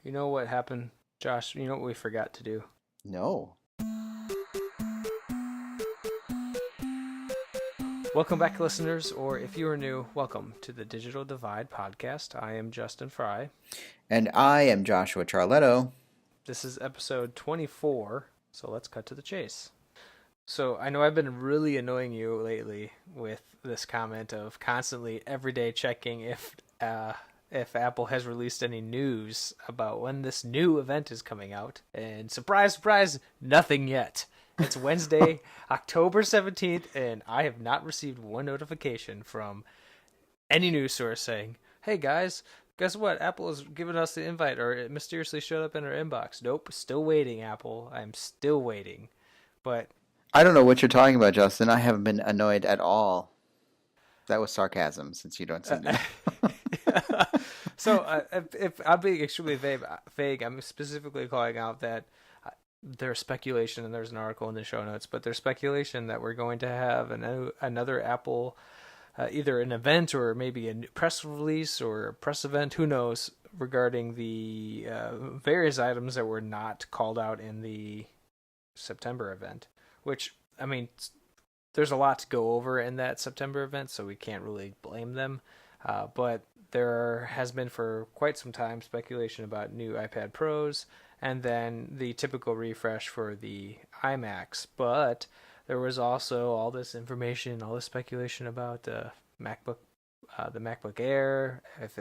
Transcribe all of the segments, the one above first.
You know what happened, Josh? You know what we forgot to do? No. Welcome back, listeners, or if you are new, welcome to the Digital Divide podcast. I am Justin Fry. And I am Joshua Charletto. This is episode 24, so let's cut to the chase. So I know I've been really annoying you lately with this comment of constantly every day checking if Apple has released any news about when this new event is coming out. And surprise, surprise, nothing yet. It's Wednesday, October 17th, and I have not received one notification from any news source saying, hey guys, guess what? Apple has given us the invite, or it mysteriously showed up in our inbox. Nope, still waiting, Apple. I'm still waiting. But I don't know what you're talking about, Justin. I haven't been annoyed at all. That was sarcasm, since you don't seem to know. so if I'm being extremely vague, I'm specifically calling out that there's speculation, and there's an article in the show notes, but there's speculation that we're going to have another Apple, either an event or maybe a press release or a press event, who knows, regarding the various items that were not called out in the September event, which, I mean, there's a lot to go over in that September event, so we can't really blame them. But there has been for quite some time speculation about new iPad Pros and then the typical refresh for the iMacs. But there was also all this information, all this speculation about the MacBook Air, if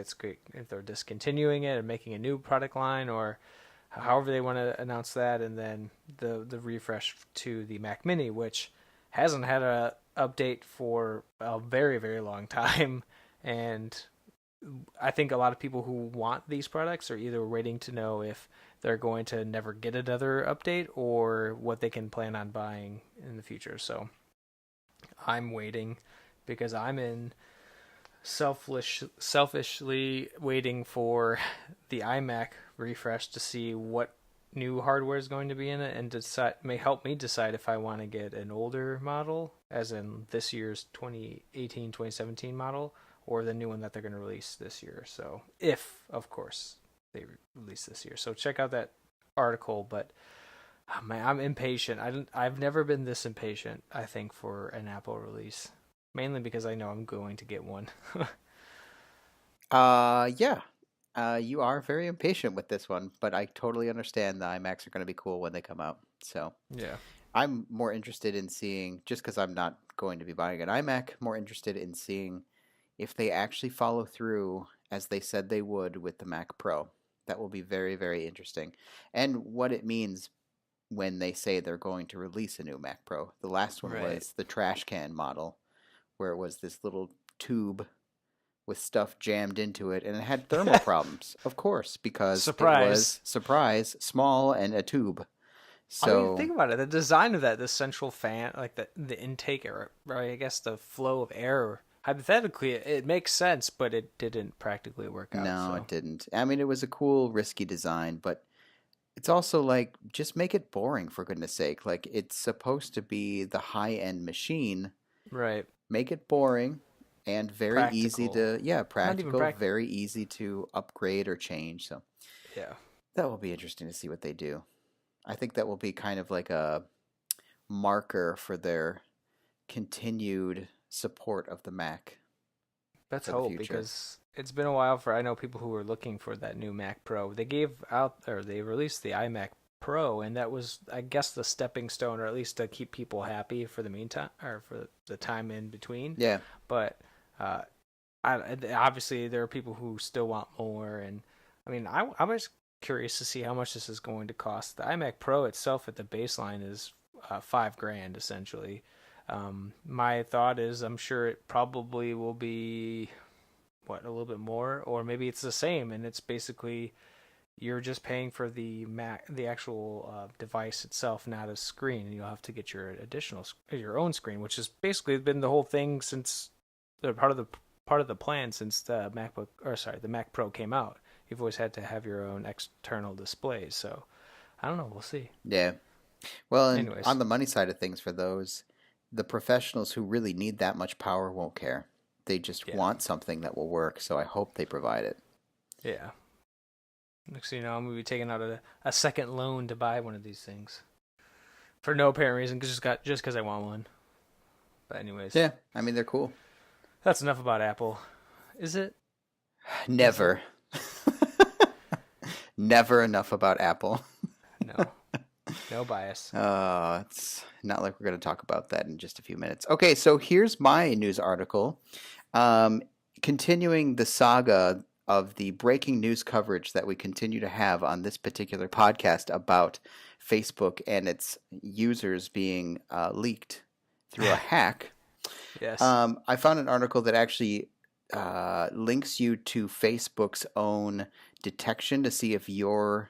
they're discontinuing it and making a new product line, or however they want to announce that, and then the refresh to the Mac Mini, which hasn't had a update for a very, very long time. And I think a lot of people who want these products are either waiting to know if they're going to never get another update or what they can plan on buying in the future. So I'm waiting because I'm in selfishly waiting for the iMac refresh to see what new hardware is going to be in it, and may help me decide if I want to get an older model, as in this year's 2018 2017 model, or the new one that they're going to release this year. So if, of course, they release this year. So check out that article. But oh man, I'm impatient. I've never been this impatient, I think, for an Apple release, mainly because I know I'm going to get one. Yeah. You are very impatient with this one, but I totally understand the iMacs are going to be cool when they come out. So Yeah. I'm more interested in seeing, just because I'm not going to be buying an iMac, more interested in seeing if they actually follow through as they said they would with the Mac Pro. That will be very, very interesting. And what it means when they say they're going to release a new Mac Pro. The last one Right. was the trash can model, where it was this little tube with stuff jammed into it, and it had thermal problems, of course, because it was, Surprise. surprise, small and a tube. I mean, So, think about it. The design of that, the central fan, like the intake, or right, I guess the flow of air. Hypothetically, it makes sense, but it didn't practically work out. no, So it didn't. I mean, it was a cool, risky design, but it's also like, just make it boring, for goodness sake. Like, it's supposed to be the high end machine. right, Make it boring and very easy practical. to, yeah, Not even practical, practical. very easy to upgrade or change. So Yeah, that will be interesting to see what they do. I think that will be kind of like a marker for their continued support of the Mac let's for the hope, future. because it's been a while for, I know, people who were looking for that new Mac Pro. They gave out, or they released the iMac Pro, and that was, I guess, the stepping stone, or at least to keep people happy for the meantime, or for the time in between. Yeah. But uh, obviously there are people who still want more, and I mean, I'm just curious to see how much this is going to cost. The iMac Pro itself at the baseline is $5,000 essentially. My thought is, I'm sure it probably will be a little bit more, or maybe it's the same, and it's basically you're just paying for the actual device itself, not a screen, and you'll have to get your own screen, which has basically been the whole thing since the part of the plan since the Mac Pro came out. You've always had to have your own external displays, so I don't know. We'll see. Yeah. Well, and Anyways, on the money side of things for those, the professionals who really need that much power won't care. They just yeah, want something that will work, so I hope they provide it. yeah. Next thing you know, I'm gonna be taking out a second loan to buy one of these things for no apparent reason, just because I want one. But anyways, Yeah, I mean they're cool. that's enough about Apple. Is it? Never. Never enough about Apple. No. No bias. It's not like we're going to talk about that in just a few minutes. Okay, so here's my news article. Continuing the saga of the breaking news coverage that we continue to have on this particular podcast about Facebook and its users being leaked through a hack. Yes. I found an article that actually links you to Facebook's own detection to see if your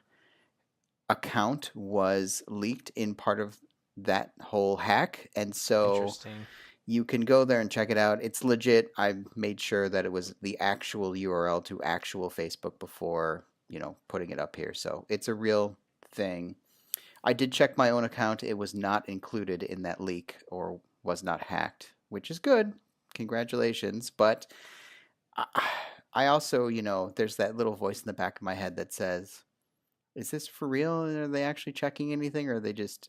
account was leaked in part of that whole hack. And so Interesting. you can go there and check it out. It's legit. I made sure that it was the actual URL to actual Facebook before, putting it up here. So it's a real thing. I did check my own account. It was not included in that leak or was not hacked, which is good. Congratulations. But I also, there's that little voice in the back of my head that says, is this for real? Are they actually checking anything? Or are they just,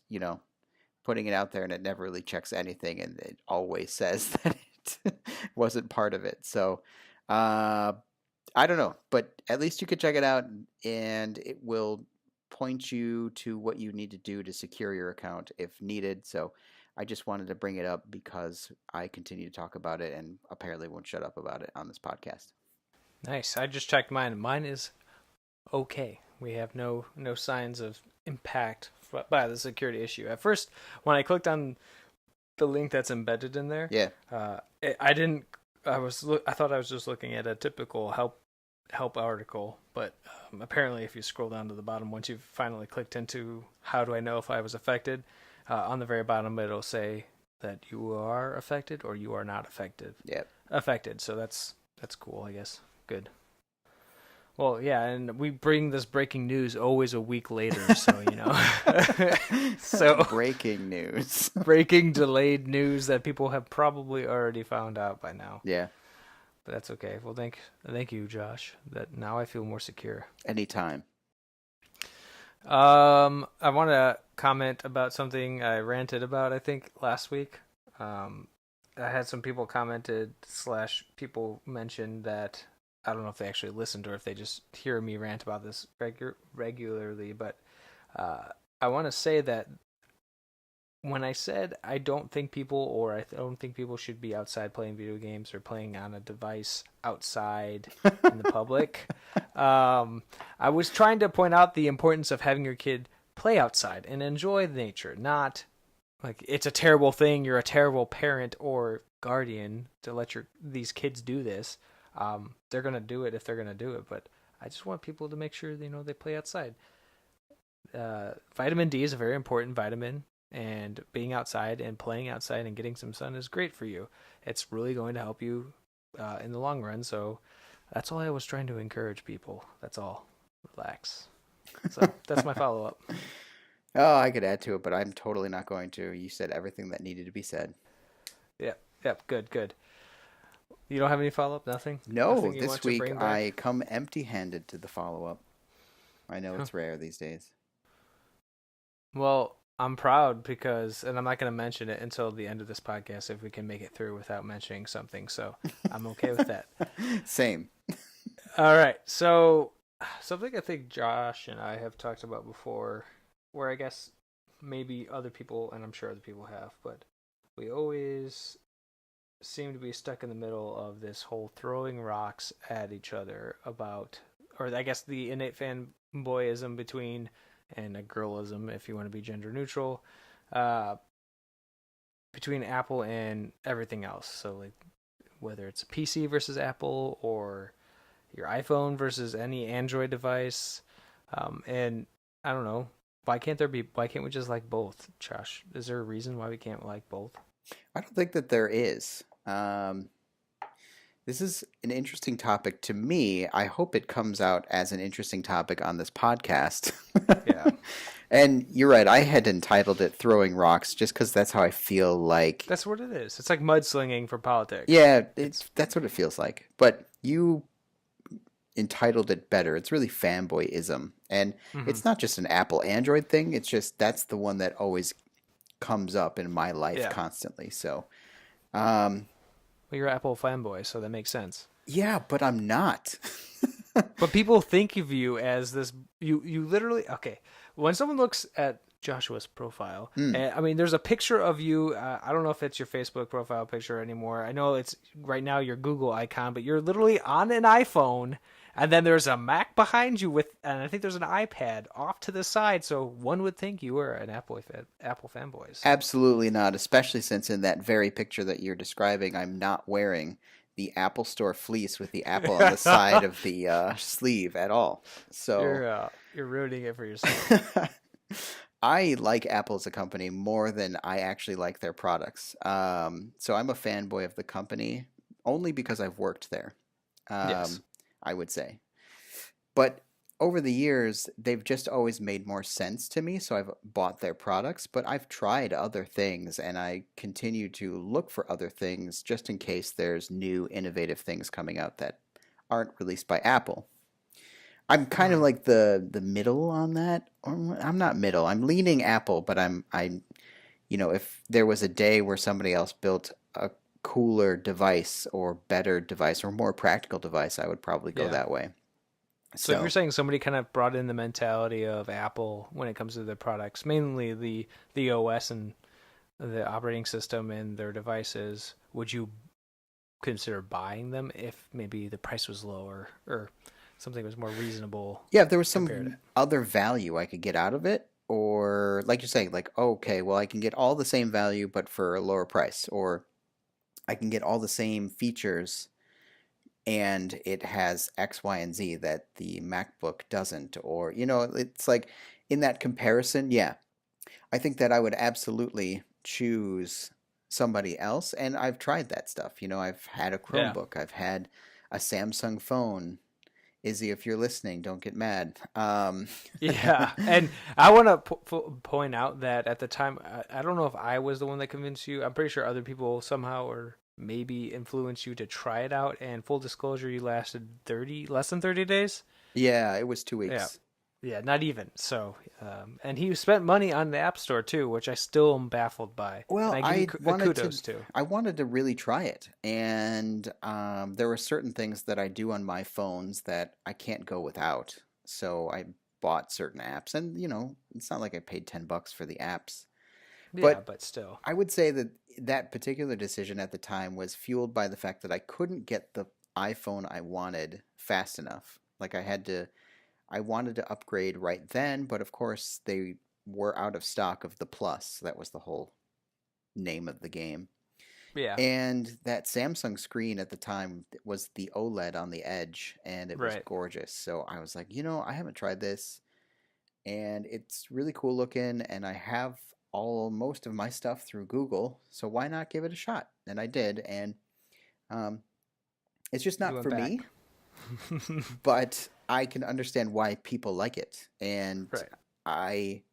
putting it out there and it never really checks anything and it always says that it wasn't part of it? So I don't know, but at least you could check it out and it will point you to what you need to do to secure your account if needed. So I just wanted to bring it up because I continue to talk about it and apparently won't shut up about it on this podcast. Nice. I just checked mine. Mine is okay. We have no signs of impact by the security issue. At first, when I clicked on the link that's embedded in there, Yeah. I didn't. I thought I was just looking at a typical help article, but apparently, if you scroll down to the bottom, once you've finally clicked into how do I know if I was affected, on the very bottom it'll say that you are affected or you are not affected. Yeah. Affected. So that's cool, I guess. Good. Well, yeah, and we bring this breaking news always a week later, so so breaking news, breaking delayed news that people have probably already found out by now. Yeah, but that's okay. Well, thank you, Josh. That now I feel more secure. Anytime. I want to comment about something I ranted about, I think, last week. I had some people commented / people mentioned that. I don't know if they actually listened or if they just hear me rant about this regularly, but I want to say that when I said I don't think people should be outside playing video games or playing on a device outside in the public, I was trying to point out the importance of having your kid play outside and enjoy nature, not like it's a terrible thing, you're a terrible parent or guardian to let these kids do this. They're going to do it if they're going to do it, but I just want people to make sure they play outside. Vitamin D is a very important vitamin, and being outside and playing outside and getting some sun is great for you. It's really going to help you in the long run, so that's all I was trying to encourage people. That's all. Relax. So that's my follow-up. Oh, I could add to it, but I'm totally not going to. You said everything that needed to be said. Yep, good. You don't have any follow-up? Nothing? No, Nothing this week I come empty-handed to the follow-up. I know it's rare these days. Well, I'm proud because, and I'm not going to mention it until the end of this podcast if we can make it through without mentioning something, so I'm okay with that. Same. All right, so something I think Josh and I have talked about before, where I guess maybe other people, and I'm sure other people have, but we always seem to be stuck in the middle of this whole throwing rocks at each other about, or I guess the innate fanboyism between, and a girlism if you want to be gender neutral, between Apple and everything else. So like whether it's PC versus Apple or your iPhone versus any Android device, and I don't know, why can't we just like both, Josh? Is there a reason why we can't like both? I don't think that there is. This is an interesting topic to me. I hope it comes out as an interesting topic on this podcast. Yeah. And you're right. I had entitled it "Throwing Rocks" just because that's how I feel like. That's what it is. It's like mudslinging for politics. Yeah, that's what it feels like. But you entitled it better. It's really fanboyism. And Hmm. it's not just an Apple Android thing, it's just that's the one that always comes up in my life Yeah. constantly. So, um, Well, you're an Apple fanboy, so that makes sense. yeah, but I'm not. But people think of you as this. You literally okay. When someone looks at Joshua's profile, Mm. I mean, there's a picture of you. I don't know if it's your Facebook profile picture anymore. I know it's right now your Google icon, but you're literally on an iPhone, and then there's a Mac behind you with, and I think there's an iPad off to the side. So one would think you were an Apple fanboys. Absolutely not, especially since in that very picture that you're describing, I'm not wearing the Apple Store fleece with the apple on the side of the sleeve at all. So You're ruining it for yourself. I like Apple as a company more than I actually like their products. So I'm a fanboy of the company only because I've worked there, Yes. um, I would say. But over the years, they've just always made more sense to me, so I've bought their products, but I've tried other things and I continue to look for other things just in case there's new innovative things coming out that aren't released by Apple. I'm kind of Hmm. like the middle on that. Or I'm not middle. I'm leaning Apple, but if there was a day where somebody else built a cooler device or better device or more practical device, I would probably go Yeah. that way. So if you're So, saying somebody kind of brought in the mentality of Apple when it comes to their products, mainly the OS and the operating system and their devices, would you consider buying them if maybe the price was lower or something was more reasonable yeah, if there was compared some other value I could get out of it, or like you're saying, like, okay, well, I can get all the same value but for a lower price, or I can get all the same features and it has X, Y, and Z that the MacBook doesn't, or, it's like in that comparison, yeah, I think that I would absolutely choose somebody else. And I've tried that stuff. I've had a yeah. Chromebook, I've had a Samsung phone. Izzy, if you're listening, don't get mad. Yeah, and I want to point out that at the time, I don't know if I was the one that convinced you. I'm pretty sure other people somehow or maybe influenced you to try it out. And full disclosure, you lasted less than 30 days. Yeah, it was two Yeah, weeks. yeah, not even. So, and he spent money on the App Store too, which I still am baffled by, and Well, I give you kudos to. I wanted to really try it, and there were certain things that I do on my phones that I can't go without. So I bought certain apps, and it's not like I paid $10 for the apps. Yeah, But but still, I would say that that particular decision at the time was fueled by the fact that I couldn't get the iPhone I wanted fast enough. Like I wanted to upgrade right then, but of course they were out of stock of the Plus. That was the whole name of the game. yeah, And that Samsung screen at the time was the OLED on the edge, and it was right. gorgeous. So I was like, I haven't tried this, and it's really cool looking, and I have most of my stuff through Google, so why not give it a shot? And I did, and um, it's just You not went for me, back. but I can understand why people like it, and Right. I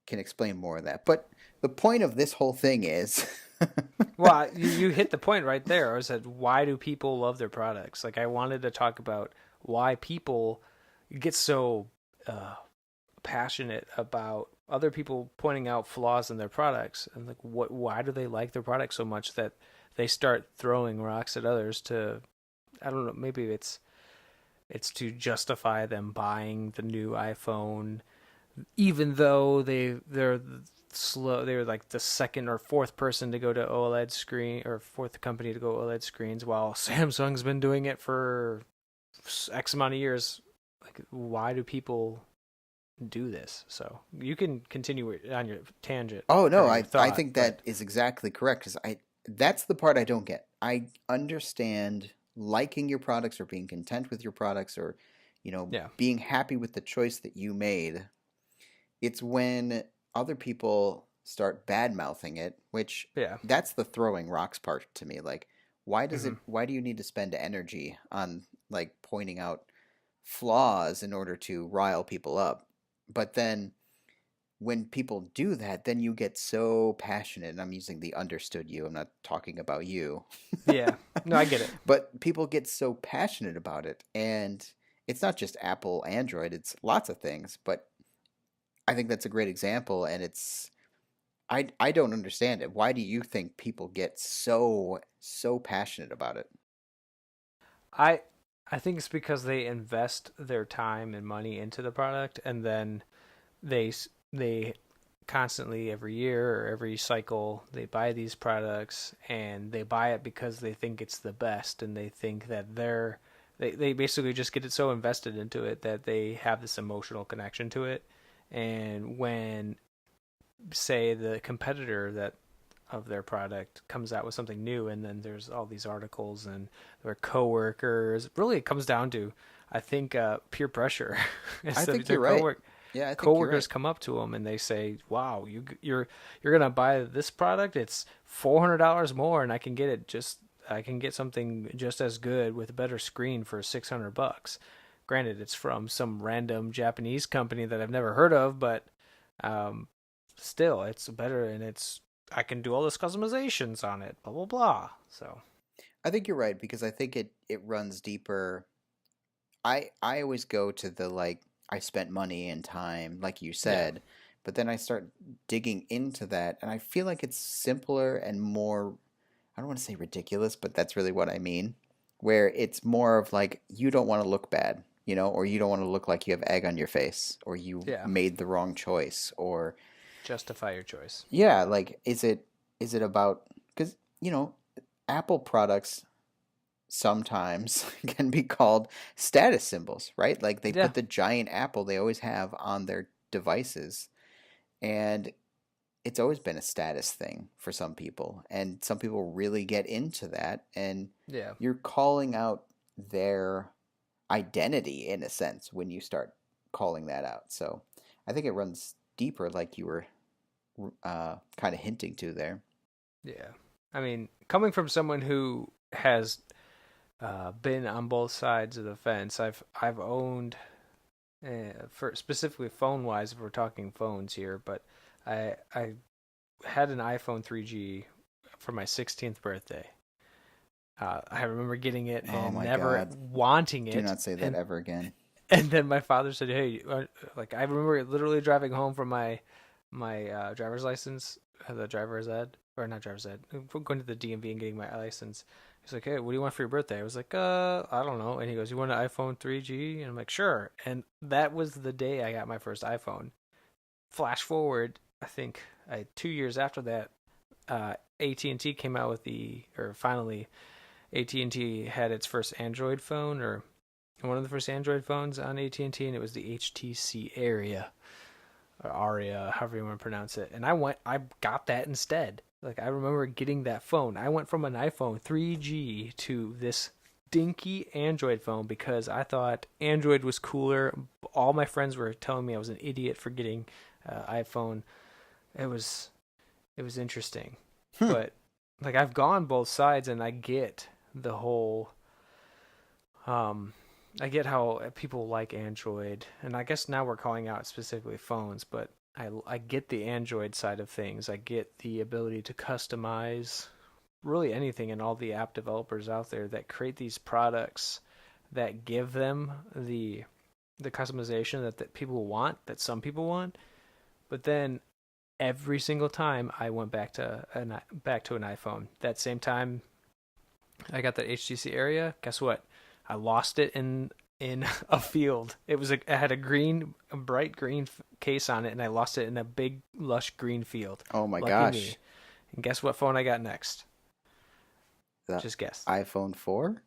can explain more of that. But the point of this whole thing is, Well, you hit the point right there. I said, why do people love their products? Like, I wanted to talk about why people get so uh, passionate about other people pointing out flaws in their products, and like, why do they like their products so much that they start throwing rocks at others to, I don't know, maybe it's to justify them buying the new iPhone even though they're slow. They're like the second or fourth person to go to OLED screen or fourth company to go OLED screens, while Samsung's been doing it for X amount of years. Like, why do people do this? So you can continue on your tangent oh no, or your I thought, think but that is exactly correct because that's the part I don't get. I understand liking your products or being content with your products or yeah, being happy with the choice that you made. It's when other people start bad mouthing it, which yeah, that's the throwing rocks part to me. Like, why does hmm it? Why do you need to spend energy on like pointing out flaws in order to rile people up? But then when people do that, then you get so passionate. And I'm using the understood you. I'm not talking about you. yeah. No, I get it. But people get so passionate about it, and it's not just Apple, Android, it's lots of things, but I think that's a great example, and I don't understand it. Why do you think people get so passionate about it? I I think it's because they invest their time and money into the product, and then they constantly every year or every cycle they buy these products, and they buy it because they think it's the best, and they think that they basically just get it so invested into it that they have this emotional connection to it. And when, say, the competitor that of their product comes out with something new, and then there's all these articles and their coworkers, really it comes down to, I think, peer pressure. I So think their you're right. Yeah, I think you're coworkers right. come up to them and they say, "Wow, you're gonna buy this product? It's $400 more, and I can get something just as good with a better screen for $600." Granted, it's from some random Japanese company that I've never heard of, but um, still, it's better, and it's I can do all this customizations on it. Blah blah blah. So I think you're right because I think it runs deeper. I always go to the like I spent money and time, like you yeah, said, but then I start digging into that, and I feel like it's simpler and more. I don't want to say ridiculous, but that's really what I mean. Where it's more of like you don't want to look bad, or you don't want to look like you have egg on your face, or you yeah. made the wrong choice, or Justify your choice. yeah, like is it about because Apple products sometimes can be called status symbols, right? Like they Yeah, put the giant apple they always have on their devices, and it's always been a status thing for some people, and some people really get into that, and yeah. you're calling out their identity in a sense when you start calling that out. So I think it runs deeper, like you were kind of hinting to there. Yeah. I mean, coming from someone who has been on both sides of the fence, I've owned, for specifically phone wise, if we're talking phones here, but I had an iPhone 3G for my 16th birthday. I remember getting it Oh and my never God. wanting Do it, not say that and ever again. and then my father said, "Hey, like I remember literally driving home from my driver's license, the driver's ed, or not driver's ed, going to the DMV and getting my license." He's like, "Hey, what do you want for your birthday?" I was like, I don't know." And he goes, "You want an iPhone 3G?" And I'm like, "Sure." And that was the day I got my first iPhone. Flash forward, I think 2 years after that, AT&T came out with or finally AT&T had its first Android phone, or one of the first Android phones on AT&T, and T, and it was the HTC Area or Aria, however you want to pronounce it. And I got that instead. Like I remember getting that phone. I went from an iPhone 3G to this dinky Android phone because I thought Android was cooler. All my friends were telling me I was an idiot for getting iPhone. It was it was interesting, Hmm. but like I've gone both sides, and I get the whole um I get how people like Android, and I guess now we're calling out specifically phones, but I get the Android side of things. I get the ability to customize really anything, and all the app developers out there that create these products that give them the customization that people want, that some people want. But then every single time I went back to an iPhone. That same time I got that HTC Area. Guess what? I lost it in a field. It had a bright green case on it, and I lost it in a big lush green field. Oh my Lucky gosh. me. And guess what phone I got next? The Just guess. iPhone 4?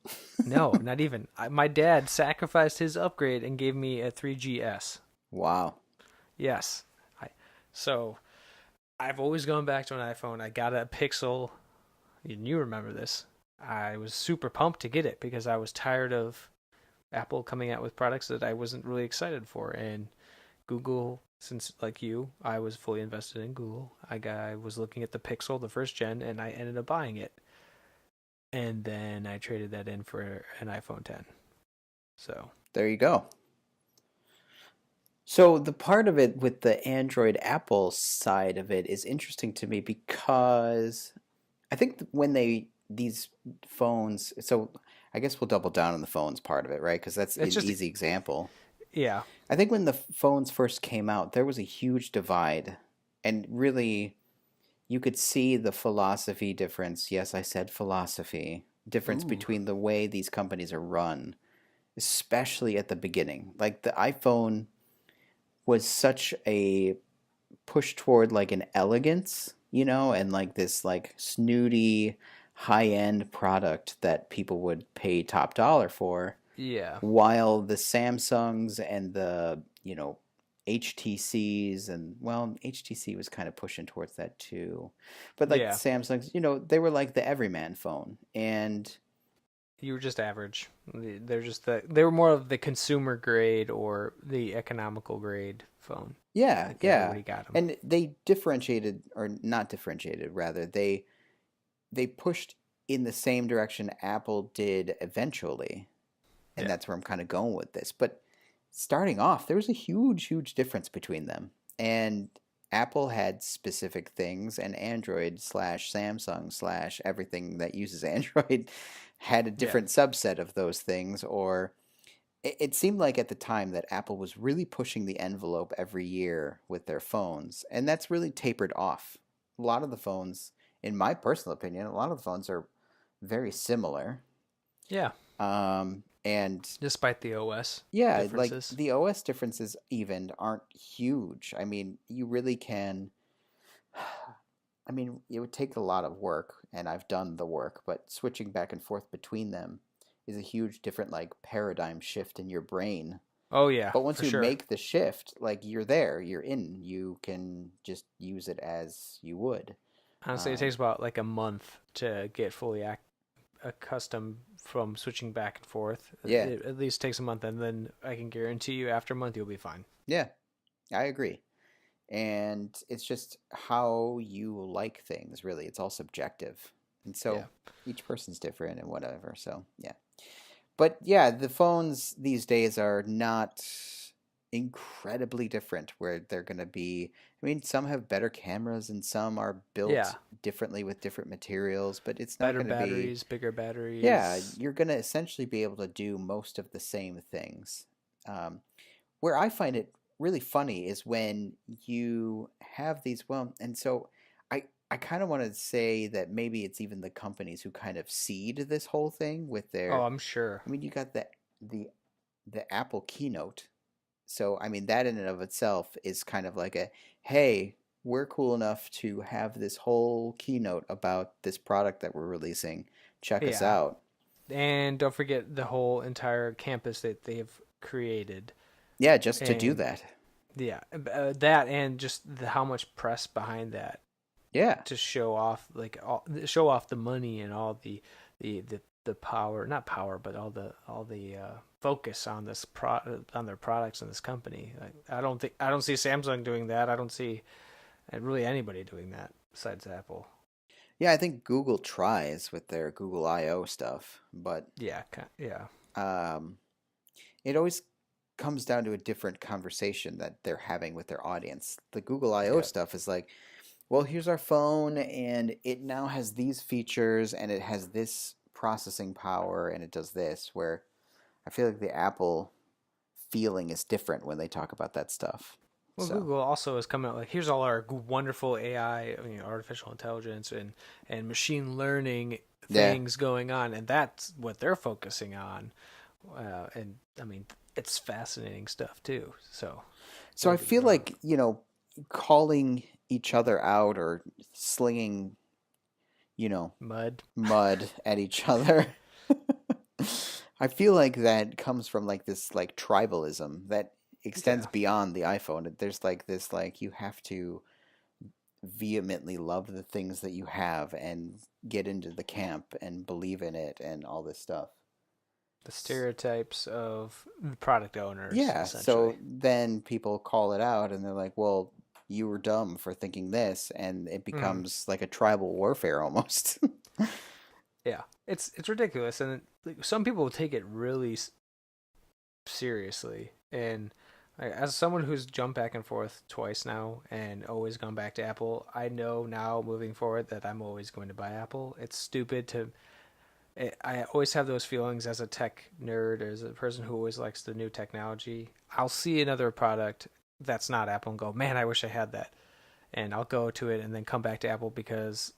No, not even. My dad sacrificed his upgrade and gave me a 3GS. Wow. Yes. I, so I've always gone back to an iPhone. I got a Pixel, and you remember this. I was super pumped to get it because I was tired of Apple coming out with products that I wasn't really excited for. And Google, since like you, I was fully invested in Google. I was looking at the Pixel, the first gen, and I ended up buying it. And then I traded that in for an iPhone 10. So, There you go. So the part of it with the Android Apple side of it is interesting to me because I think when they these phones. So I guess we'll double down on the phones part of it, right? Because that's It's an just easy example. yeah, I think when the phones first came out, there was a huge divide, and really you could see the philosophy difference. Yes, I said philosophy difference ooh, between the way these companies are run, especially at the beginning. Like the iPhone was such a push toward like an elegance, and like this like snooty high-end product that people would pay top dollar for, yeah, while the Samsungs and the, HTCs, and well, HTC was kind of pushing towards that too. But like the yeah. Samsungs, they were like the everyman phone. And You were just average. They're just they were more of the consumer grade or the economical grade phone. yeah, Like yeah. everybody got them. And they differentiated, or not differentiated, rather. They pushed in the same direction Apple did eventually. And Yeah, that's where I'm kind of going with this. But starting off, there was a huge, huge difference between them. And Apple had specific things, and Android slash Samsung slash everything that uses Android had a yeah, different subset of those things. Or it seemed like at the time that Apple was really pushing the envelope every year with their phones, and that's really tapered off. A lot of the phones, in my personal opinion, a lot of the phones are very similar. yeah. And Despite the OS yeah, like differences. the OS differences even aren't huge. I mean, you really can. I mean, it would take a lot of work, and I've done the work, but switching back and forth between them is a huge different like paradigm shift in your brain. Oh yeah, But once for you sure. make the shift, like you're there, you're in, you can just use it as you would. Honestly, it Um, takes about like a month to get fully accustomed from switching back and forth. yeah, It at least takes a month, and then I can guarantee you, after a month, you'll be fine. yeah, I agree. And it's just how you like things, really. It's all subjective. And Yeah, so each person's different and whatever. So, yeah. But yeah, the phones these days are not incredibly different where they're going to be. I mean, some have better cameras and some are built yeah. differently with different materials, but it's not Better going to be, batteries, bigger yeah, batteries. you're going to essentially be able to do most of the same things. Um, where I find it really funny is when you have these, well, and so I kind of want to say that maybe it's even the companies who kind of seed this whole thing with Oh, their, I'm sure. I mean, you got the the Apple keynote. So I mean that in and of itself is kind of like a, hey, we're cool enough to have this whole keynote about this product that we're releasing. Check us Yeah, out. and don't forget the whole entire campus that they've created, Yeah, just to do and that. yeah, that and just how much press behind that Yeah. to show off, like show off the money and all the power, not power, but all the focus on this on their products and this company. Like, I don't see Samsung doing that. I don't see really anybody doing that besides Apple. Yeah, I think Google tries with their Google I/O stuff, but Yeah, yeah, um, it always comes down to a different conversation that they're having with their audience. The Google I/O yeah, stuff is like, well, here's our phone, and it now has these features, and it has this processing power, and it does this. Where I feel like the Apple feeling is different when they talk about that stuff. Well, So, Google also is coming out like, here's all our wonderful AI, artificial intelligence and machine learning yeah. things going on, and that's what they're focusing on. And I mean, it's fascinating stuff too. So So I don't get me feel wrong. like, calling each other out or slinging, you know, Mud. mud at each other. I feel like that comes from like this like tribalism that extends Yeah. beyond the iPhone. There's like this like you have to vehemently love the things that you have and get into the camp and believe in it and all this stuff. The stereotypes of product owners, Yeah, essentially. so then people call it out and they're like, "Well, you were dumb for thinking this," and it Hmm. becomes like a tribal warfare almost. Yeah, it's ridiculous, and like, some people take it really seriously, and As someone who's jumped back and forth twice now and always gone back to Apple, I know now moving forward that I'm always going to buy Apple. It's stupid to. I always have those feelings as a tech nerd, as a person who always likes the new technology. I'll see another product that's not Apple and go, man, I wish I had that. And I'll go to it and then come back to Apple because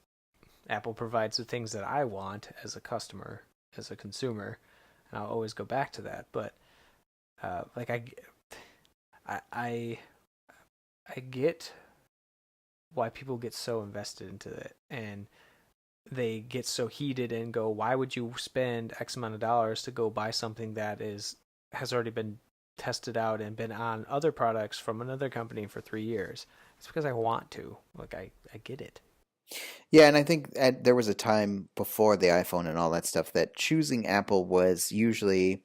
Apple provides the things that I want as a customer, as a consumer. And I'll always go back to that. But like I, I, I get why people get so invested into it, and they get so heated and go, "Why would you spend X amount of dollars to go buy something that has already been tested out and been on other products from another company for 3 years?" It's because I want to. Like I get it. Yeah, and I think there was a time before the iPhone and all that stuff that choosing Apple was usually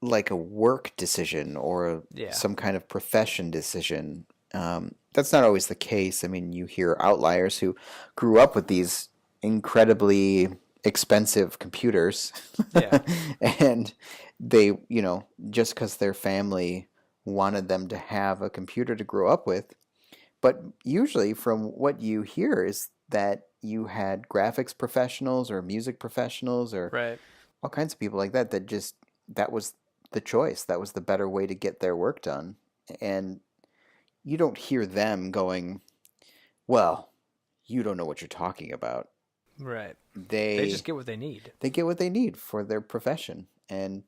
like a work decision or Yeah. some kind of profession decision. That's not always the case. I mean, you hear outliers who grew up with these incredibly expensive computers, Yeah. and they, just because their family wanted them to have a computer to grow up with. But usually, from what you hear, is that you had graphics professionals or music professionals or Right. all kinds of people like that that was the choice. That was the better way to get their work done. And you don't hear them going, "Well, you don't know what you're talking about." Right. They just They get what they need. they get what they need for their profession, and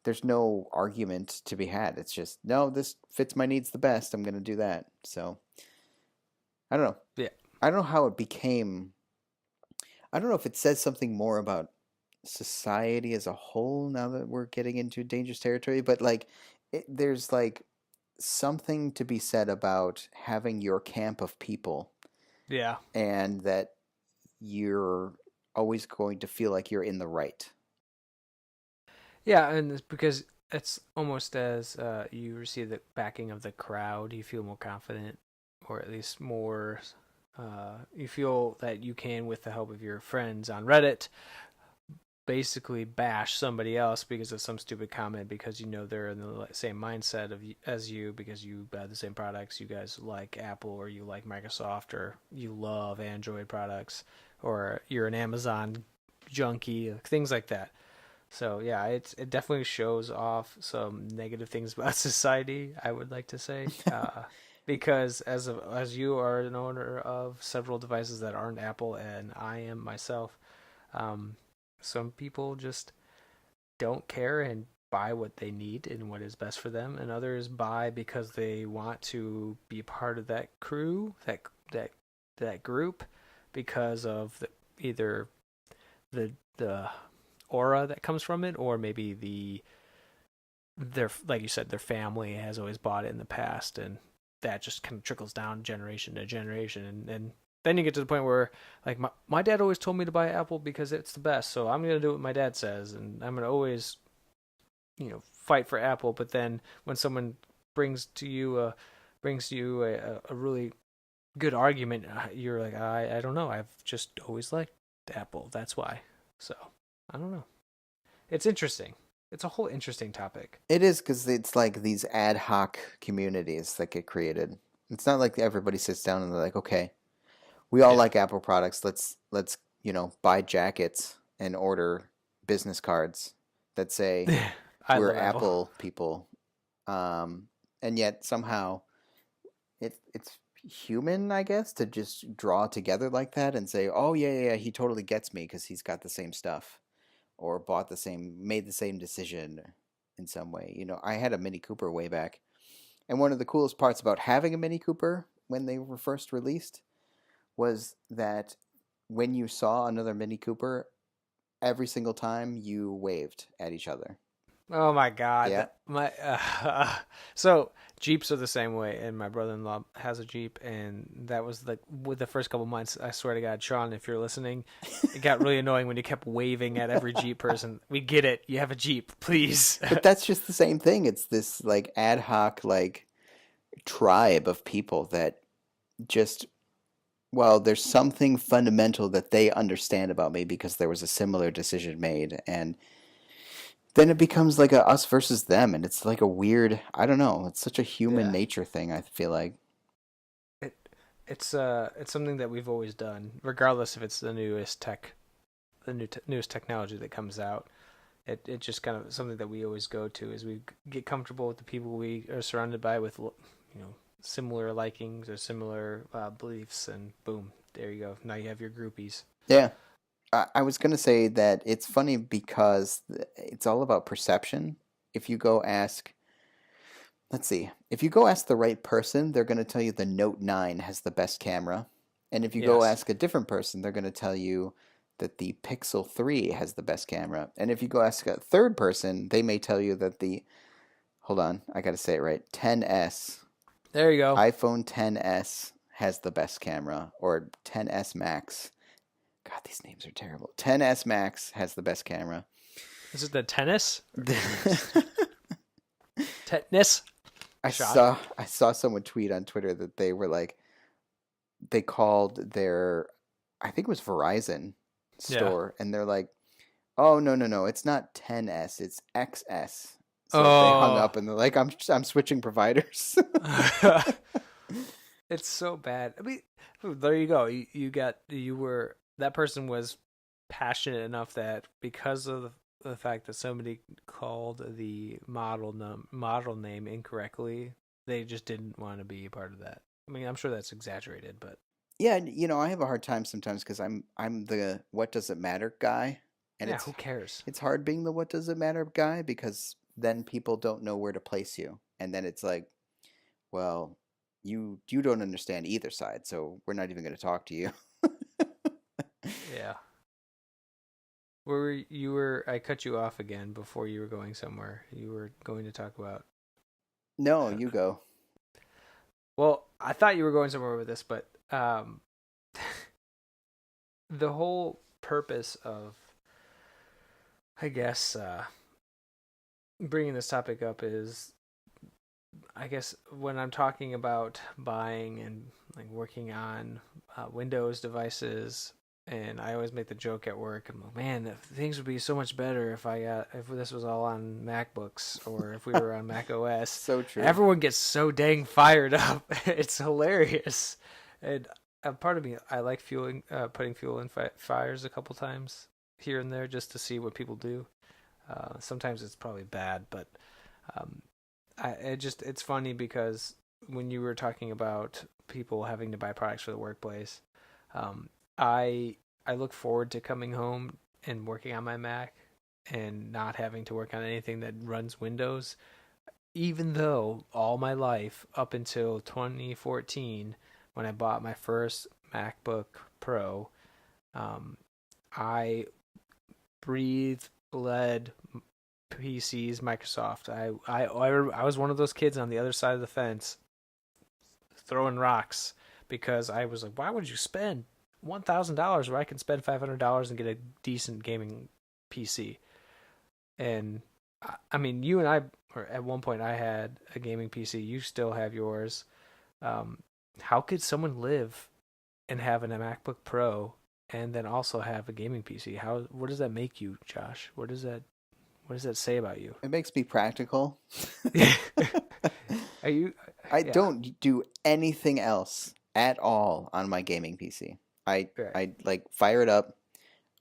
there's no argument to be had. It's just, no, this fits my needs the best. I'm going to do that. So I don't know. Yeah. I don't know how it became. I don't know if it says something more about society as a whole now that we're getting into dangerous territory, but like there's like something to be said about having your camp of people, Yeah. and that you're always going to feel like you're in the right. Yeah, and it's because it's almost as you receive the backing of the crowd, you feel more confident, or at least more. You feel that you can, with the help of your friends on Reddit, basically bash somebody else because of some stupid comment because you know they're in the same mindset as you because you buy the same products. You guys like Apple or you like Microsoft or you love Android products or you're an Amazon junkie, things like that. So yeah, it definitely shows off some negative things about society. I would like to say, because as you are an owner of several devices that aren't Apple, and I am myself, um, some people just don't care and buy what they need and what is best for them, and others buy because they want to be part of that crew, that that group, because of either the aura that comes from it, or maybe their like you said, their family has always bought it in the past, and that just kind of trickles down generation to generation, and then you get to the point where like my dad always told me to buy Apple because it's the best, so I'm gonna do what my dad says, and I'm gonna always fight for Apple. But then when someone brings to you a a really good argument, you're like, I don't know, I've just always liked Apple, that's why. So I don't know. It's interesting. It's a whole interesting topic. It is, because it's like these ad hoc communities that get created. It's not like everybody sits down and they're like, okay, we all Yeah. like Apple products. Let's buy jackets and order business cards that say I we're love Apple. Apple people. Um, and yet somehow it's human, I guess, to just draw together like that and say, oh yeah, he totally gets me because he's got the same stuff or made the same decision in some way. I had a Mini Cooper way back, and one of the coolest parts about having a Mini Cooper when they were first released was that when you saw another Mini Cooper, every single time you waved at each other. Oh my god. Yeah. My so Jeeps are the same way, and my brother-in-law has a Jeep, and that was like with the first couple months. I swear to God, Sean, if you're listening, it got really annoying when you kept waving at every Jeep person. We get it. You have a Jeep, please. But that's just the same thing. It's this like ad hoc like tribe of people that just, well, there's something fundamental that they understand about me because there was a similar decision made, and then it becomes like a us versus them, and it's like a weird. I don't know. It's such a human Yeah. nature thing. I feel like. It it's something that we've always done, regardless if it's the newest technology that comes out. It just kind of something that we always go to is we get comfortable with the people we are surrounded by with similar likings or similar beliefs, and boom, there you go. Now you have your groupies. Yeah. I was going to say that it's funny because it's all about perception. If you go ask, let's see, if you go ask the right person, they're going to tell you the Note 9 has the best camera. And if you go Yes. ask a different person, they're going to tell you that the Pixel 3 has the best camera. And if you go ask a third person, they may tell you that hold on, I got to say it right, 10S, There you go. iPhone 10s has the best camera, or 10s Max. God, these names are terrible. 10s Max has the best camera. Is it the tennis? Tetanus? I saw someone tweet on Twitter that they were like, they called their, I think it was Verizon store, and they're like, oh, no, it's not 10s, it's XS. So they hung up and they're like, I'm switching providers. It's so bad. I mean, there you go. That person was passionate enough that because of the fact that somebody called the model name incorrectly, they just didn't want to be a part of that. I mean, I'm sure that's exaggerated, but Yeah, I have a hard time sometimes because I'm the what does it matter guy, and yeah, who cares? it's hard being the what does it matter guy because then people don't know where to place you, and then it's like, well, you don't understand either side, so we're not even going to talk to you. Yeah. I cut you off again before you were going somewhere. You were going to talk about. No, you go. Well, I thought you were going somewhere with this, but the whole purpose of, I guess, bringing this topic up is, I guess, when I'm talking about buying and like working on Windows devices, and I always make the joke at work. I'm like, man, things would be so much better if this was all on MacBooks or if we were on Mac OS. So true. Everyone gets so dang fired up. It's hilarious, and part of me, I like putting fuel in fires a couple times here and there just to see what people do. Sometimes it's probably bad, but um, it's funny because when you were talking about people having to buy products for the workplace, I look forward to coming home and working on my Mac and not having to work on anything that runs Windows. Even though all my life up until 2014, when I bought my first MacBook Pro, I breathed, bled PCs, Microsoft. I was one of those kids on the other side of the fence throwing rocks because I was like, why would you spend $1,000 where I can spend $500 and get a decent gaming PC? And I mean, you and I, or at one point, I had a gaming PC. You still have yours. How could someone live and have a MacBook Pro and then also have a gaming PC? What does that make you, Josh? What does that say about you? It makes me practical. Are you? I Yeah. don't do anything else at all on my gaming PC. I Right. I like fire it up,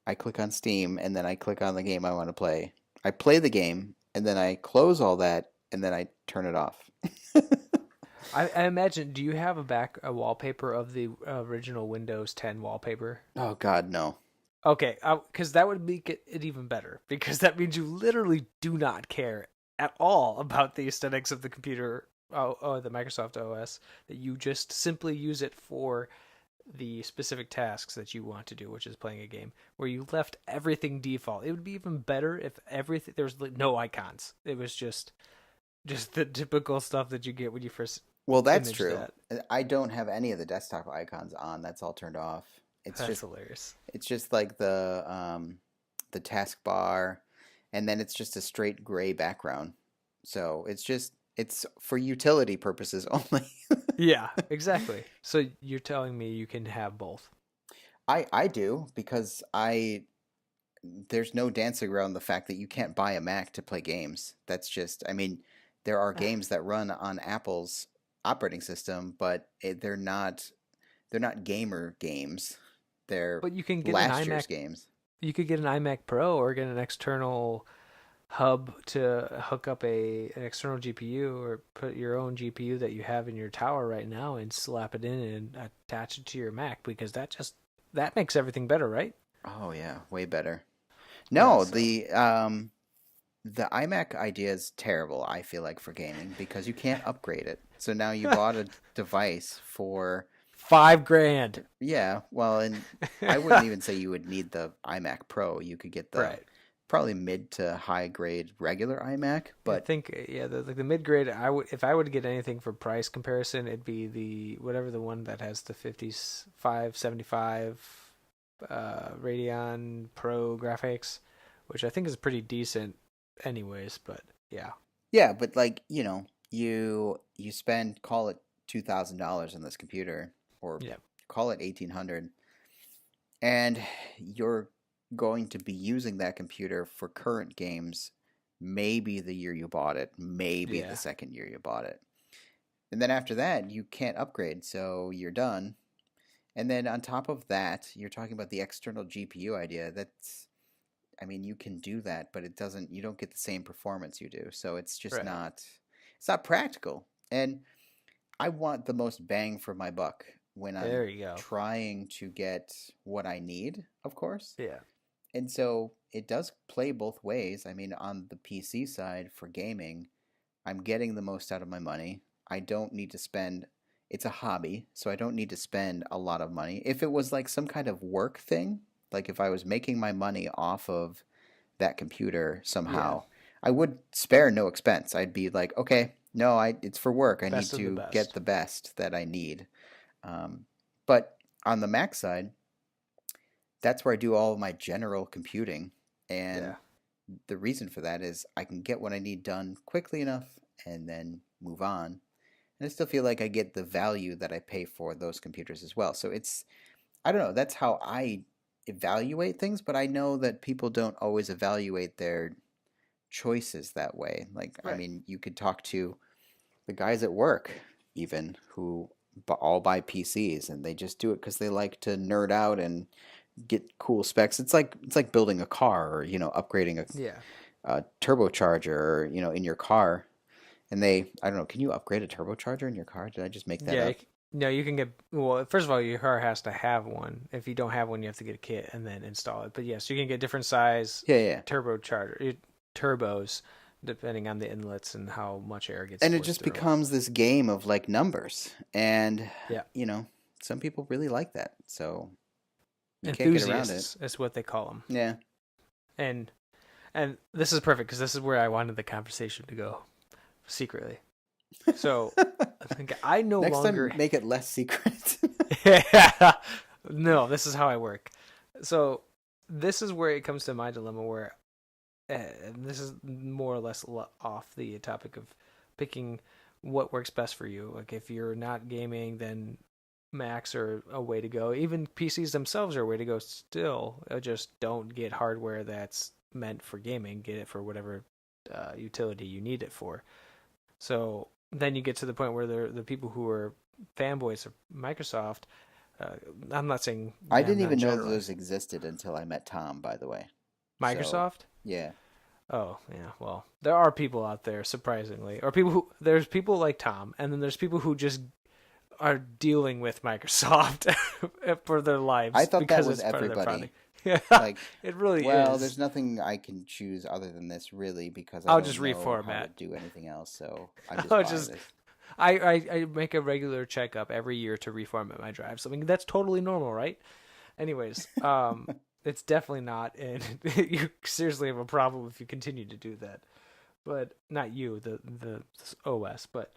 I click on Steam, and then I click on the game I want to play. I play the game, and then I close all that, and then I turn it off. I imagine. Do you have a wallpaper of the original Windows 10 wallpaper? Oh God, no. Okay, because that would make it even better. Because that means you literally do not care at all about the aesthetics of the computer, the Microsoft OS. That you just simply use it for the specific tasks that you want to do, which is playing a game. Where you left everything default. It would be even better if everything there was no icons. It was just the typical stuff that you get when you first. Well, that's Image true. that. I don't have any of the desktop icons on. That's all turned off. That's hilarious. It's just like the taskbar, and then it's just a straight gray background. So it's for utility purposes only. Yeah, exactly. So you're telling me you can have both. I do because there's no dancing around the fact that you can't buy a Mac to play games. That's just, I mean, there are games that run on Apple's operating system, but they're not gamer games. They're But you can get an last year's iMac. games. You could get an iMac Pro or get an external hub to hook up an external GPU, or put your own GPU that you have in your tower right now and slap it in and attach it to your Mac, because that makes everything better, right? Oh yeah, way better. Yeah, No, so the iMac idea is terrible, I feel like, for gaming because you can't upgrade it. So now you bought a device for, 5 grand. yeah, well, and I wouldn't even say you would need the iMac Pro. You could get the Right. probably mid to high grade regular iMac, I but think yeah, the mid grade. I would, if I would get anything for price comparison, it'd be the one that has the 5575 Radeon Pro graphics, which I think is pretty decent, anyways. But yeah, yeah, but like, you spend, call it $2,000 on this computer, or yeah, call it 1,800, and you're going to be using that computer for current games maybe the year you bought it, maybe the yeah, second year you bought it. And then after that, you can't upgrade, so you're done. And then on top of that, you're talking about the external GPU idea. That's, I mean, you can do that, but you don't get the same performance you do. So it's just right. it's not practical. And I want the most bang for my buck when I'm There you go. trying to get what I need, of course. Yeah, And so it does play both ways. I mean, on the PC side for gaming, I'm getting the most out of my money. I don't need to spend, it's a hobby, so I don't need to spend a lot of money. If it was like some kind of work thing, like if I was making my money off of that computer yeah. somehow, I would spare no expense. I'd be like, okay, no, it's for work. I need Best of the to get best. the best that I need. But on the Mac side, that's where I do all of my general computing. And Yeah. the reason for that is I can get what I need done quickly enough and then move on. And I still feel like I get the value that I pay for those computers as well. So I don't know, that's how I evaluate things, but I know that people don't always evaluate their choices that way. Like, I Right. mean, you could talk to the guys at work, even, who all buy PCs and they just do it because they like to nerd out and get cool specs. It's like building a car, or upgrading Yeah. a turbocharger, in your car. And I don't know, can you upgrade a turbocharger in your car? Did I just make that Yeah. up? No, you can get. Well, first of all, your car has to have one. If you don't have one, you have to get a kit and then install it. But yes, you can get different size Yeah, yeah. turbos depending on the inlets and how much air gets And it forced just through. becomes this game of like numbers. And, Yeah. you know, some people really like that. So you can't get around it. Enthusiasts is what they call them. Yeah. And this is perfect because this is where I wanted the conversation to go secretly. So I think I no Next longer. time, make it less secret. No, this is how I work. So this is where it comes to my dilemma, where and this is more or less off the topic of picking what works best for you. Like if you're not gaming, then Macs are a way to go. Even PCs themselves are a way to go still. Just don't get hardware that's meant for gaming. Get it for whatever utility you need it for. So then you get to the point where the people who are fanboys of Microsoft. I'm not saying I I'm didn't not even know generalizing. those existed until I met Tom, by the way. So, Microsoft. yeah. Oh yeah, well there are people out there surprisingly, or people who there's people like Tom, and then there's people who just are dealing with Microsoft for their I lives thought that because was it's part of their everybody. product. Yeah, Like, it really well, is. there's nothing I can choose other than this, really, because I I'll just don't know how to reformat. do anything else. So I just I'll buy just this. I make a regular checkup every year to reformat my drives. I mean that's totally normal, right? Anyways, it's definitely not, and you seriously have a problem if you continue to do that. But not you, the OS. But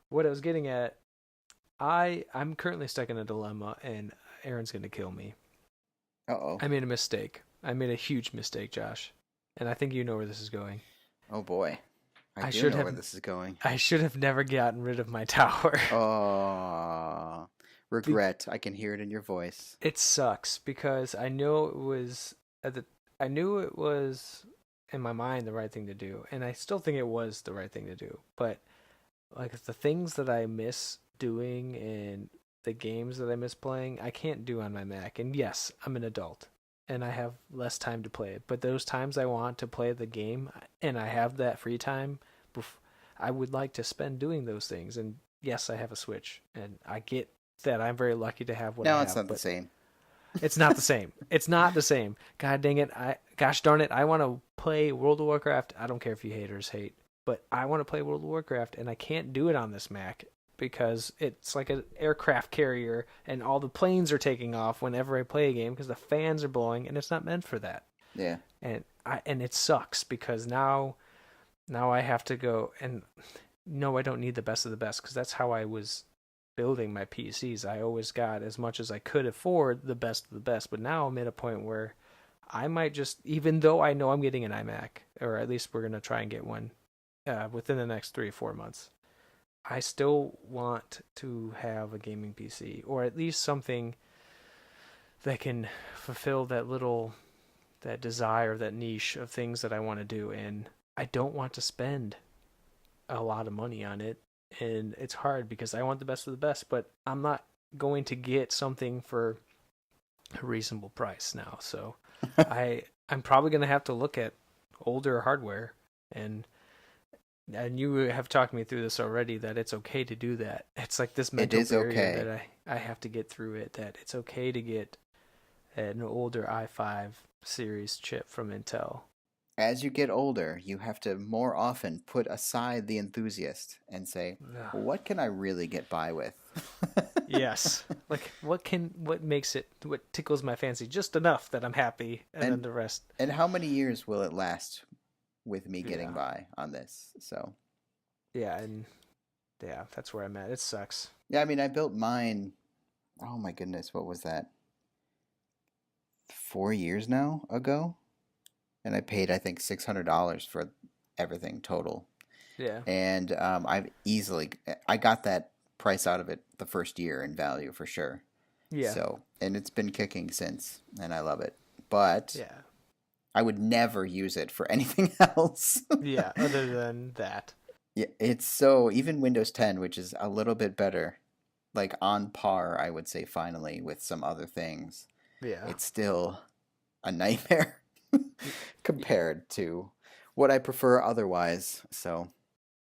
what I was getting at, I'm currently stuck in a dilemma, and Aaron's gonna kill me. Uh-oh. I made a mistake. I made a huge mistake, Josh, and I think you know where this is going. Oh, boy. I I do should know where have this is going. I should have never gotten rid of my tower. Oh, Be- regret. I can hear it in your voice. it sucks because I know it was at the I knew it was in my mind the right thing to do, and I still think it was the right thing to do. But like the things that I miss doing and the games that I miss playing, I can't do on my Mac. And yes, I'm an adult and I have less time to play it. But those times I want to play the game and I have that free time, I would like to spend doing those things. And yes, I have a Switch, and I get that I'm very lucky to have what I No, it's have, not the but same. it's not the same. It's not the same. God dang it. Gosh darn it. I want to play World of Warcraft. I don't care if you haters hate, but I want to play World of Warcraft and I can't do it on this Mac because it's like an aircraft carrier and all the planes are taking off whenever I play a game because the fans are blowing and it's not meant for that. Yeah. And it sucks because now I have to go and no, I don't need the best of the best because that's how I was building my PCs. I always got as much as I could afford the best of the best, but now I'm at a point where I might just, even though I know I'm getting an iMac, or at least we're gonna try and get one within the next 3 or 4 months. I still want to have a gaming PC, or at least something that can fulfill that desire, that niche of things that I want to do, and I don't want to spend a lot of money on it, and it's hard because I want the best of the best, but I'm not going to get something for a reasonable price now. So I'm probably going to have to look at older hardware, and you have talked me through this already that it's okay to do that. It's like this It mental is barrier okay. that I have to get through it, that it's okay to get an older i5 series chip from Intel. As you get older, you have to more often put aside the enthusiast and say, Ugh. well, what can I really get by with? Yes. Like what tickles my fancy just enough that I'm happy and then and the rest. and how many years will it last with me getting Yeah. by on this? So, Yeah, and yeah, that's where I'm at. It sucks. yeah, I mean, I built mine, oh my goodness, what was that? 4 years now ago? And I paid, I think, $600 for everything total. Yeah. And I got that price out of it the first year in value for sure. Yeah. So, and it's been kicking since, and I love it. But Yeah. I would never use it for anything else. Yeah, other than that. Yeah, it's so, even Windows 10, which is a little bit better, like on par, I would say, finally, with some other things, Yeah. it's still a nightmare Y- y- compared to what I prefer otherwise. So,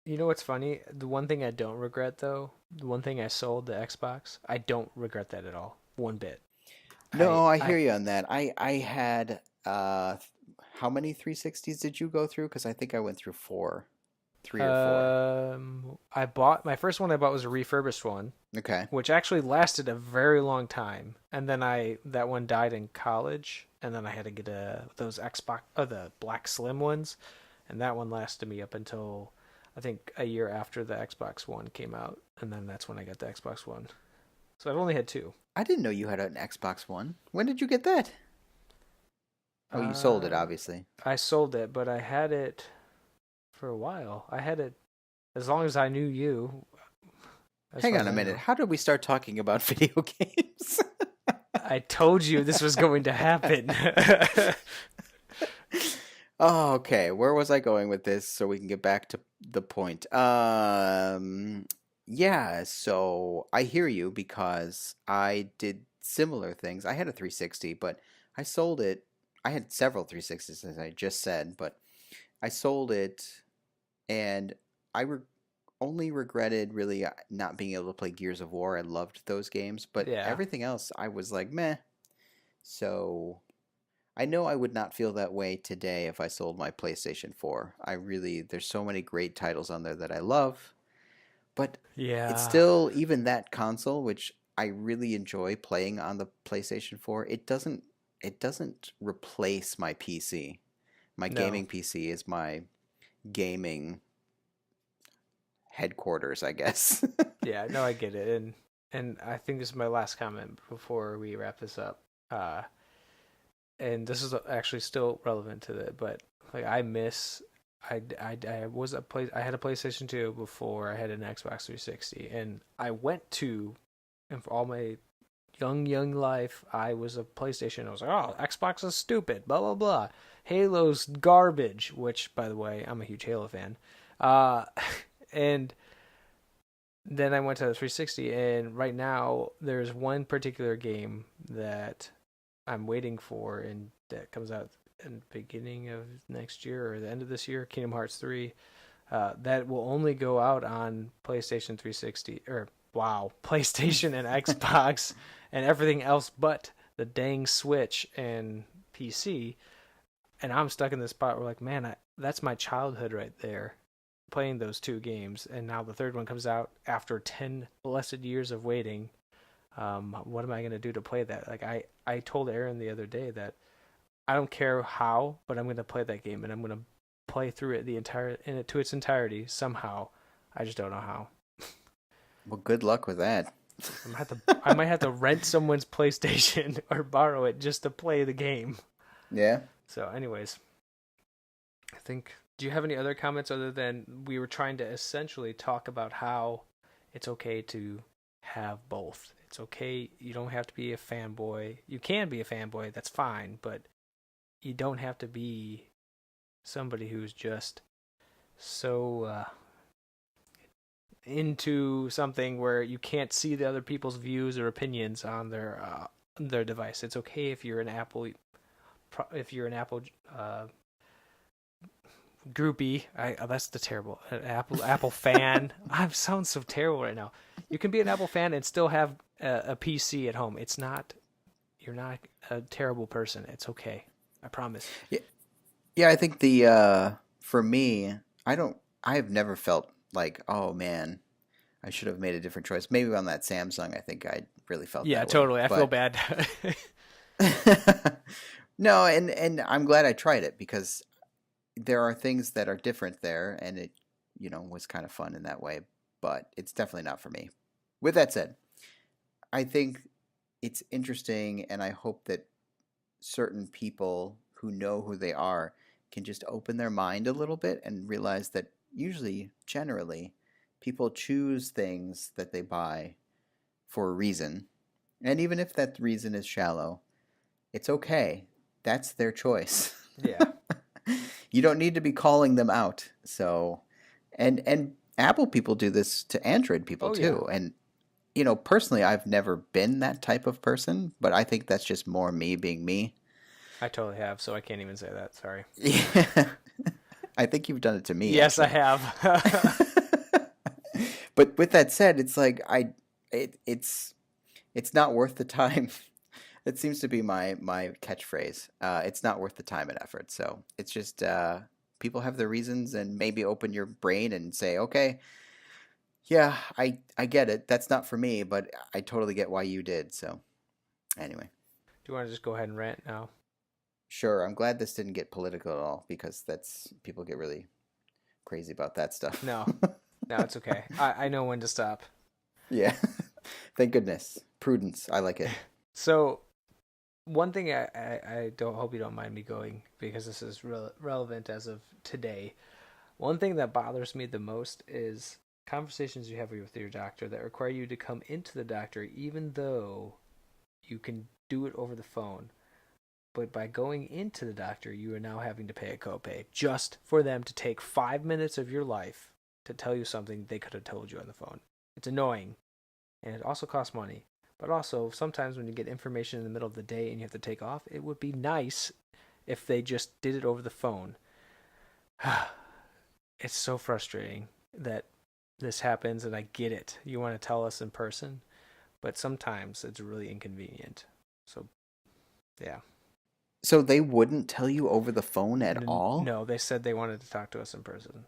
You know what's funny? The one thing I don't regret though, the one thing I sold the Xbox, I don't regret that at all. One bit. I no, I hear I you on that. I had how many 360s did you go through? Because I think I went through four, 3 or 4. I bought my first one I bought was a refurbished one, Okay. which actually lasted a very long time. And then that one died in college, and then I had to get those Xbox the black slim ones, and that one lasted me up until I think a year after the Xbox One came out, and then that's when I got the Xbox One. So I've only had two. I didn't know you had an Xbox One. When did you get that? Oh, you sold it, Uh, obviously. I sold it, but I had it for a while. I had it as long as I knew you, as Hang far on as a I minute. know. How did we start talking about video games? I told you this was going to happen. Oh, okay. Where was I going with this so we can get back to the point? Yeah, so I hear you because I did similar things. I had a 360, but I sold it. I had several 360s, as I just said, but I sold it and I only regretted really not being able to play Gears of War. I loved those games, but Yeah. everything else I was like, meh. So I know I would not feel that way today if I sold my PlayStation 4. There's so many great titles on there that I love, but it's Yeah. still, even that console, which I really enjoy playing on the PlayStation 4, it doesn't replace my PC. My No. gaming PC is my gaming headquarters, I guess. Yeah, no, I get it. And I think this is my last comment before we wrap this up. Uh and this is actually still relevant to it, but like I had a PlayStation 2 before I had an Xbox 360, and I went to, and for all my young life, I was a PlayStation. I was like, oh, Xbox is stupid, blah, blah, blah. Halo's garbage, which, by the way, I'm a huge Halo fan. Uh, and then I went to the 360, and right now there's one particular game that I'm waiting for, and that comes out in the beginning of next year or the end of this year, Kingdom Hearts 3. That will only go out on PlayStation 360, or wow, PlayStation and Xbox and everything else but the dang Switch and PC. And I'm stuck in this spot where, like, man, that's my childhood right there, playing those two games. And now the third one comes out after 10 blessed years of waiting. What am I going to do to play that? Like, I told Aaron the other day that I don't care how, but I'm going to play that game, and I'm going to play through it to its entirety somehow. I just don't know how. Well, good luck with that. I might have to rent someone's PlayStation or borrow it just to play the game. Yeah. So, anyways, I think. Do you have any other comments other than we were trying to essentially talk about how it's okay to have both? It's okay. You don't have to be a fanboy. You can be a fanboy. That's fine, but you don't have to be somebody who's just so into something where you can't see the other people's views or opinions on their device. It's okay if you're an Apple groupie. That's the terrible Apple fan. I sound so terrible right now. You can be an Apple fan and still have a PC at home. You're not a terrible person. It's okay. I promise. Yeah, I think for me, I have never felt like, oh man, I should have made a different choice. Maybe on that Samsung, I think I really felt Yeah, that way. totally. I feel bad. No, and I'm glad I tried it because there are things that are different there, and it, was kind of fun in that way, but it's definitely not for me. With that said, I think it's interesting, and I hope that certain people who know who they are can just open their mind a little bit and realize that usually, generally, people choose things that they buy for a reason. And even if that reason is shallow, it's okay. That's their choice. Yeah. You don't need to be calling them out. So, and Apple people do this to Android people too. Yeah. And personally, I've never been that type of person, but I think that's just more me being me. I totally have, so I can't even say that. Sorry. Yeah. I think you've done it to me. Yes, actually. I have. But with that said, it's like it's not worth the time. It seems to be my catchphrase. It's not worth the time and effort. So it's just people have their reasons, and maybe open your brain and say, okay, yeah, I get it. That's not for me, but I totally get why you did. So anyway. Do you want to just go ahead and rant now? Sure. I'm glad this didn't get political at all, because people get really crazy about that stuff. No, it's okay. I know when to stop. Yeah. Thank goodness. Prudence. I like it. So, one thing I don't hope you don't mind me going, because this is relevant as of today. One thing that bothers me the most is conversations you have with your doctor that require you to come into the doctor, even though you can do it over the phone. But by going into the doctor, you are now having to pay a copay just for them to take 5 minutes of your life to tell you something they could have told you on the phone. It's annoying, and it also costs money. But also, sometimes when you get information in the middle of the day and you have to take off, it would be nice if they just did it over the phone. It's so frustrating that this happens, and I get it. You want to tell us in person, but sometimes it's really inconvenient. So, yeah. So they wouldn't tell you over the phone at all? No, they said they wanted to talk to us in person.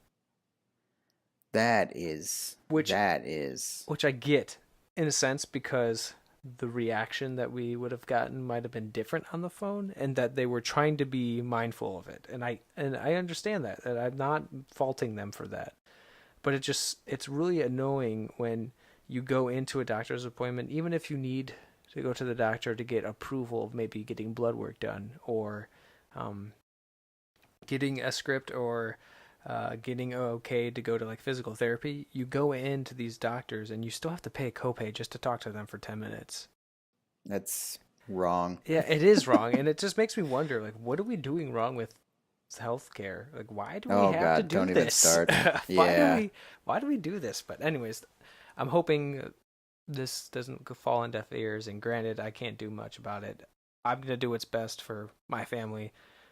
Which I get in a sense, because the reaction that we would have gotten might have been different on the phone, and that they were trying to be mindful of it. And I understand that, and I'm not faulting them for that. But it's really annoying when you go into a doctor's appointment, even if you need to go to the doctor to get approval of maybe getting blood work done, or getting a script, or getting okay to go to like physical therapy. You go into these doctors and you still have to pay a copay just to talk to them for 10 minutes. That's wrong. Yeah, it is wrong, and it just makes me wonder, like, what are we doing wrong with healthcare? Like, why do we Oh have to God, do don't even this? start. why do Yeah. we why do we do this? But anyways, I'm hoping this doesn't fall on deaf ears. And granted, I can't do much about it. I'm gonna do what's best for my family,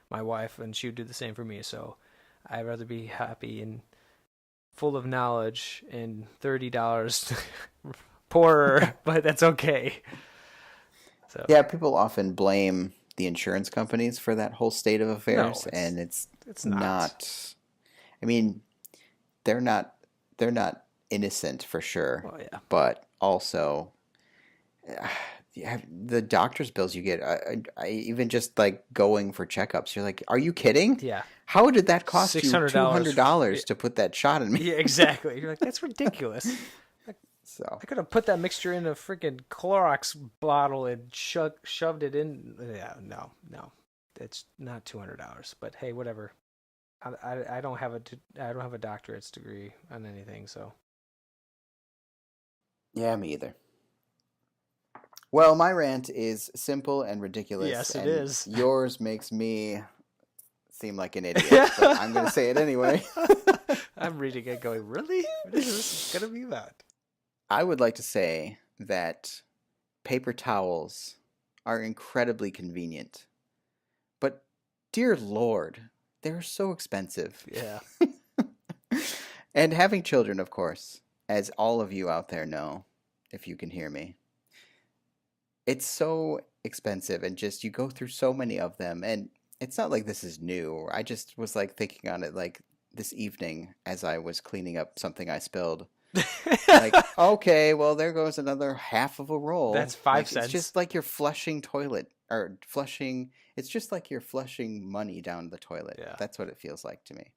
my wife, and she would do the same for me. So I'd rather be happy and full of knowledge and $30 poorer, but that's okay. So Yeah, people often blame the insurance companies for that whole state of no, affairs, and it's it's not. not. I mean, they're not they're not innocent for sure, Well, yeah, but also yeah, the doctor's bills you get, even just like going for checkups, you're like, are you kidding? yeah. How did that cost six you hundred two dollars. hundred dollars to put that shot in me? Yeah, exactly. You're like, that's ridiculous. So I could have put that mixture in a freaking Clorox bottle and shoved it in. Yeah, no, it's not $200. But hey, whatever. I don't have I don't have a doctorate's degree on anything, so yeah, me either. Well, my rant is simple and ridiculous, yes, it and is. yours makes me seem like an idiot, but I'm going to say it anyway. I'm reading it, going, really? What is this gonna be about? I would like to say that paper towels are incredibly convenient, but dear Lord, they're so expensive. Yeah, And having children, of course, as all of you out there know, if you can hear me, it's so expensive and just you go through so many of them. And it's not like this is new. I just was like thinking on it like this evening as I was cleaning up something I spilled. Like, okay, well, there goes another half of a roll. that's five Like, it's cents. just like you're flushing toilet or flushing, it's just like you're flushing money down the toilet. Yeah, That's what it feels like to me.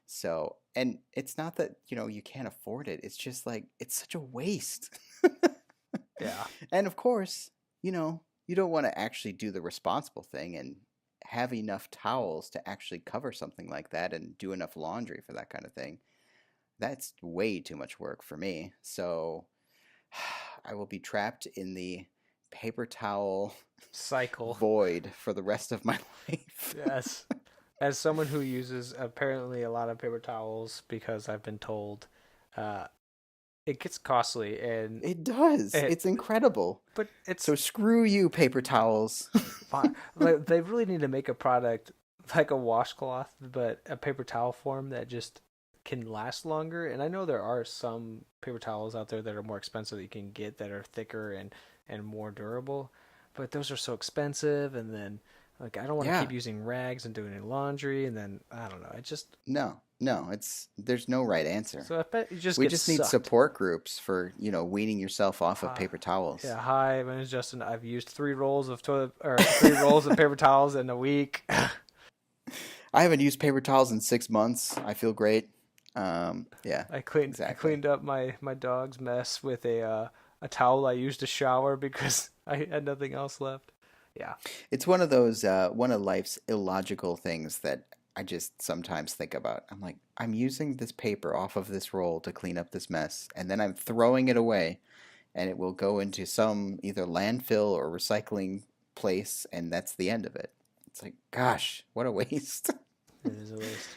So, and it's not that, you can't afford it. It's just like, it's such a waste. yeah, And of course, you don't want to actually do the responsible thing and have enough towels to actually cover something like that and do enough laundry for that kind of thing. That's way too much work for me. So I will be trapped in the paper towel cycle. void for the rest of my life. Yes. As someone who uses apparently a lot of paper towels, because I've been told, uh, it gets costly and It does. it, It's incredible. but it's So screw you, paper towels. fine. Like, they really need to make a product like a washcloth, but a paper towel form that just can last longer. And I know there are some paper towels out there that are more expensive that you can get that are thicker and more durable, but those are so expensive. And then like I don't want to Yeah. keep using rags and doing any laundry, and then I don't know. It just No, there's no right answer. so I bet you just We get just need sucked. support groups for, weaning yourself off of Uh, paper towels. yeah, hi, my name is Justin. I've used three rolls of toilet or three rolls of paper towels in a week. I haven't used paper towels in 6 months. I feel great. Yeah, I exactly. cleaned up my dog's mess with a towel I used to shower because I had nothing else left. Yeah. It's one of life's illogical things that I just sometimes think about. I'm like, I'm using this paper off of this roll to clean up this mess, and then I'm throwing it away, and it will go into some either landfill or recycling place, and that's the end of it. It's like, gosh, what a waste. It is a waste.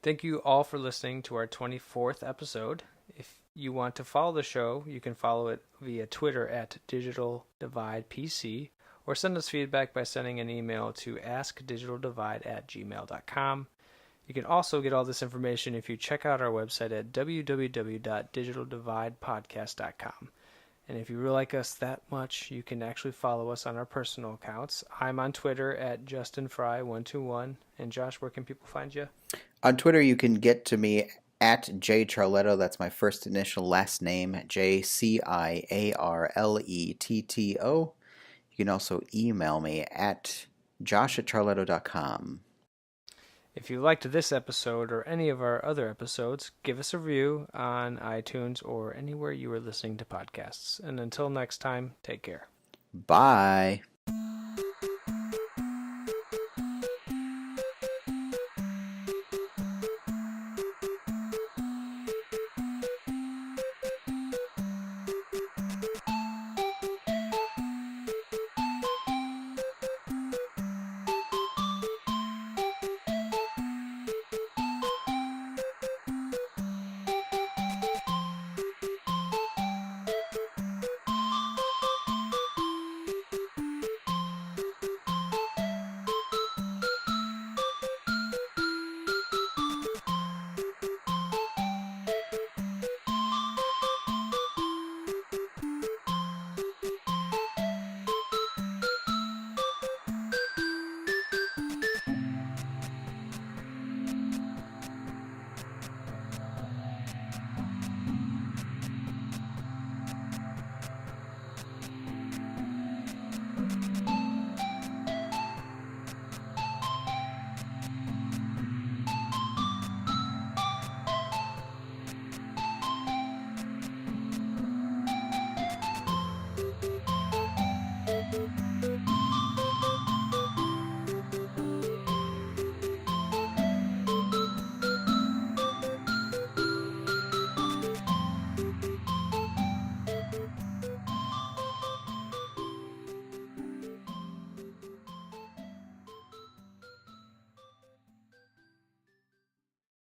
Thank you all for listening to our 24th episode. If you want to follow the show, you can follow it via Twitter at digitaldividepc or send us feedback by sending an email to askdigitaldivide@gmail.com. You can also get all this information if you check out our website at www.digitaldividepodcast.com. And if you really like us that much, you can actually follow us on our personal accounts. I'm on Twitter at JustinFry121. And Josh, where can people find you? On Twitter, you can get to me at jcharletto. That's my first initial last name, JCIARLETTO. You can also email me at josh@charletto.com. If you liked this episode or any of our other episodes, give us a review on iTunes or anywhere you are listening to podcasts. And until next time, take care. Bye.